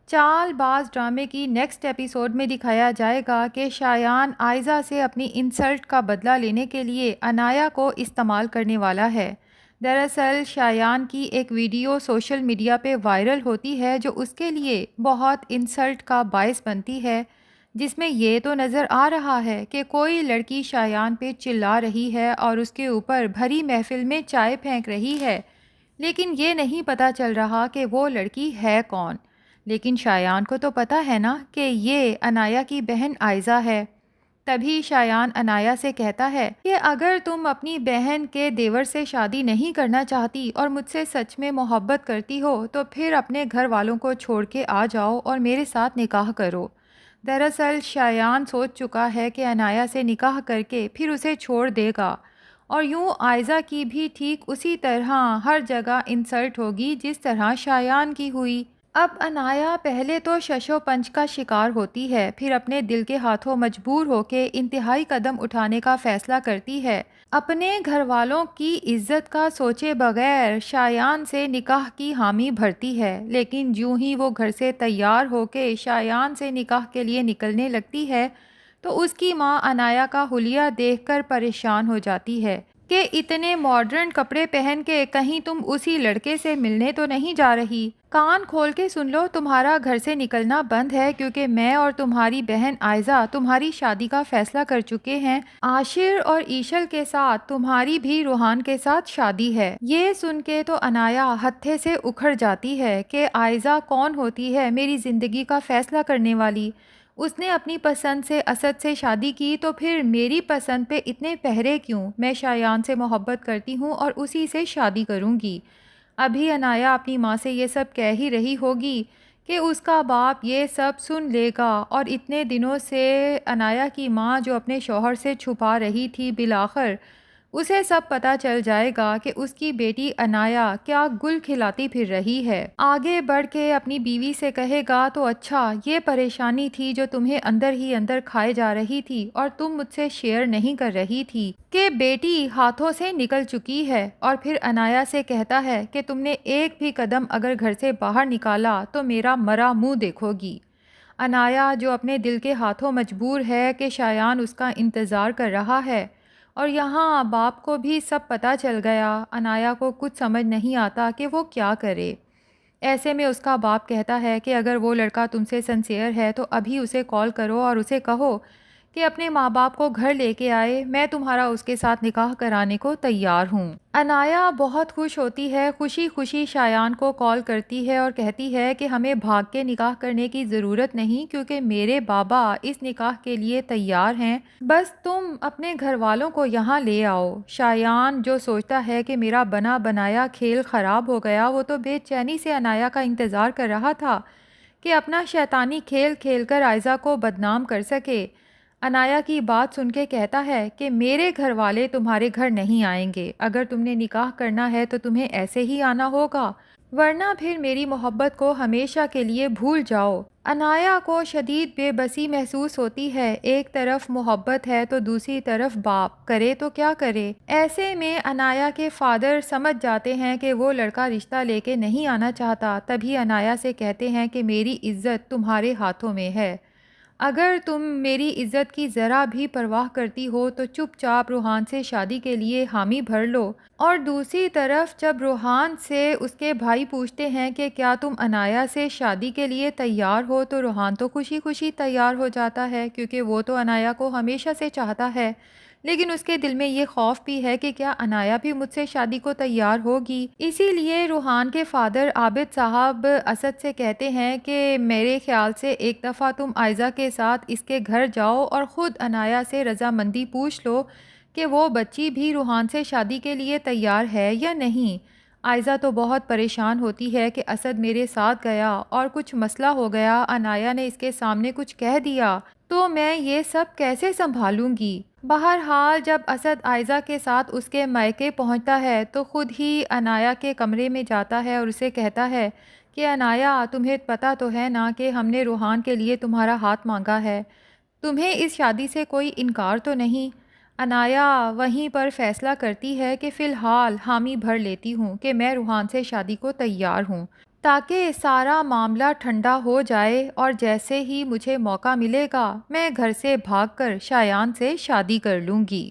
چال باز ڈرامے کی نیکسٹ ایپیسوڈ میں دکھایا جائے گا کہ شایان آئزہ سے اپنی انسلٹ کا بدلہ لینے کے لیے انایا کو استعمال کرنے والا ہے۔ دراصل شایان کی ایک ویڈیو سوشل میڈیا پہ وائرل ہوتی ہے جو اس کے لیے بہت انسلٹ کا باعث بنتی ہے، جس میں یہ تو نظر آ رہا ہے کہ کوئی لڑکی شایان پہ چلا رہی ہے اور اس کے اوپر بھری محفل میں چائے پھینک رہی ہے، لیکن یہ نہیں پتہ چل رہا کہ وہ لڑکی ہے کون۔ لیکن شایان کو تو پتہ ہے نا کہ یہ انایا کی بہن آئزہ ہے۔ تبھی شایان انایا سے کہتا ہے کہ اگر تم اپنی بہن کے دیور سے شادی نہیں کرنا چاہتی اور مجھ سے سچ میں محبت کرتی ہو تو پھر اپنے گھر والوں کو چھوڑ کے آ جاؤ اور میرے ساتھ نکاح کرو۔ دراصل شایان سوچ چکا ہے کہ انایا سے نکاح کر کے پھر اسے چھوڑ دے گا، اور یوں آئزہ کی بھی ٹھیک اسی طرح ہر جگہ انسلٹ ہوگی جس طرح شایان کی ہوئی۔ اب انایا پہلے تو شش و پنج کا شکار ہوتی ہے، پھر اپنے دل کے ہاتھوں مجبور ہو کے انتہائی قدم اٹھانے کا فیصلہ کرتی ہے۔ اپنے گھر والوں کی عزت کا سوچے بغیر شایان سے نکاح کی حامی بھرتی ہے، لیکن جوں ہی وہ گھر سے تیار ہو کے شایان سے نکاح کے لیے نکلنے لگتی ہے تو اس کی ماں انایا کا حلیہ دیکھ کر پریشان ہو جاتی ہے کہ اتنے ماڈرن کپڑے پہن کے کہیں تم اسی لڑکے سے ملنے تو نہیں جا رہی۔ کان کھول کے سن لو، تمہارا گھر سے نکلنا بند ہے کیونکہ میں اور تمہاری بہن آئزہ تمہاری شادی کا فیصلہ کر چکے ہیں۔ عاشر اور ایشل کے ساتھ تمہاری بھی روحان کے ساتھ شادی ہے۔ یہ سن کے تو انایا ہتھے سے اکھڑ جاتی ہے کہ آئزہ کون ہوتی ہے میری زندگی کا فیصلہ کرنے والی؟ اس نے اپنی پسند سے اسد سے شادی کی تو پھر میری پسند پہ اتنے پہرے کیوں؟ میں شایان سے محبت کرتی ہوں اور اسی سے شادی کروں گی۔ ابھی انایا اپنی ماں سے یہ سب کہہ ہی رہی ہوگی کہ اس کا باپ یہ سب سن لے گا، اور اتنے دنوں سے انایا کی ماں جو اپنے شوہر سے چھپا رہی تھی بالآخر اسے سب پتہ چل جائے گا کہ اس کی بیٹی انایا کیا گل کھلاتی پھر رہی ہے۔ آگے بڑھ کے اپنی بیوی سے کہے گا تو اچھا یہ پریشانی تھی جو تمہیں اندر ہی اندر کھائے جا رہی تھی اور تم مجھ سے شیئر نہیں کر رہی تھی کہ بیٹی ہاتھوں سے نکل چکی ہے، اور پھر انایا سے کہتا ہے کہ تم نے ایک بھی قدم اگر گھر سے باہر نکالا تو میرا مرا منہ دیکھو گی۔ انایا جو اپنے دل کے ہاتھوں مجبور ہے کہ شایان اس کا انتظار کر رہا ہے، اور یہاں باپ کو بھی سب پتہ چل گیا، انایا کو کچھ سمجھ نہیں آتا کہ وہ کیا کرے۔ ایسے میں اس کا باپ کہتا ہے کہ اگر وہ لڑکا تم سے سنسیئر ہے تو ابھی اسے کال کرو اور اسے کہو کہ اپنے ماں باپ کو گھر لے کے آئے، میں تمہارا اس کے ساتھ نکاح کرانے کو تیار ہوں۔ انایا بہت خوش ہوتی ہے، خوشی خوشی شایان کو کال کرتی ہے اور کہتی ہے کہ ہمیں بھاگ کے نکاح کرنے کی ضرورت نہیں کیونکہ میرے بابا اس نکاح کے لیے تیار ہیں، بس تم اپنے گھر والوں کو یہاں لے آؤ۔ شایان جو سوچتا ہے کہ میرا بنا بنایا کھیل خراب ہو گیا، وہ تو بے چینی سے انایا کا انتظار کر رہا تھا کہ اپنا شیطانی کھیل کھیل کر آئزہ کو بدنام کر سکے۔ انایا کی بات سن کے کہتا ہے کہ میرے گھر والے تمہارے گھر نہیں آئیں گے، اگر تم نے نکاح کرنا ہے تو تمہیں ایسے ہی آنا ہوگا، ورنہ پھر میری محبت کو ہمیشہ کے لیے بھول جاؤ۔ انایا کو شدید بے بسی محسوس ہوتی ہے، ایک طرف محبت ہے تو دوسری طرف باپ، کرے تو کیا کرے؟ ایسے میں انایا کے فادر سمجھ جاتے ہیں کہ وہ لڑکا رشتہ لے کے نہیں آنا چاہتا، تبھی انایا سے کہتے ہیں کہ میری عزت تمہارے ہاتھوں میں ہے، اگر تم میری عزت کی ذرا بھی پرواہ کرتی ہو تو چپ چاپ روحان سے شادی کے لیے حامی بھر لو۔ اور دوسری طرف جب روحان سے اس کے بھائی پوچھتے ہیں کہ کیا تم انایا سے شادی کے لیے تیار ہو تو روحان تو خوشی خوشی تیار ہو جاتا ہے کیونکہ وہ تو انایا کو ہمیشہ سے چاہتا ہے، لیکن اس کے دل میں یہ خوف بھی ہے کہ کیا انایا بھی مجھ سے شادی کو تیار ہوگی۔ اسی لیے روحان کے فادر عابد صاحب اسد سے کہتے ہیں کہ میرے خیال سے ایک دفعہ تم آئزہ کے ساتھ اس کے گھر جاؤ اور خود انایا سے رضامندی پوچھ لو کہ وہ بچی بھی روحان سے شادی کے لیے تیار ہے یا نہیں۔ آئزہ تو بہت پریشان ہوتی ہے کہ اسد میرے ساتھ گیا اور کچھ مسئلہ ہو گیا، انایا نے اس کے سامنے کچھ کہہ دیا تو میں یہ سب کیسے سنبھالوں گی؟ بہرحال جب اسد آئزہ کے ساتھ اس کے مائکے پہنچتا ہے تو خود ہی انایا کے کمرے میں جاتا ہے اور اسے کہتا ہے کہ انایا تمہیں پتہ تو ہے نا کہ ہم نے روحان کے لیے تمہارا ہاتھ مانگا ہے، تمہیں اس شادی سے کوئی انکار تو نہیں؟ انایا وہیں پر فیصلہ کرتی ہے کہ فی الحال حامی بھر لیتی ہوں کہ میں روحان سے شادی کو تیار ہوں۔ تاکہ سارا معاملہ ٹھنڈا ہو جائے اور جیسے ہی مجھے موقع ملے گا میں گھر سے بھاگ کر شایان سے شادی کر لوں گی۔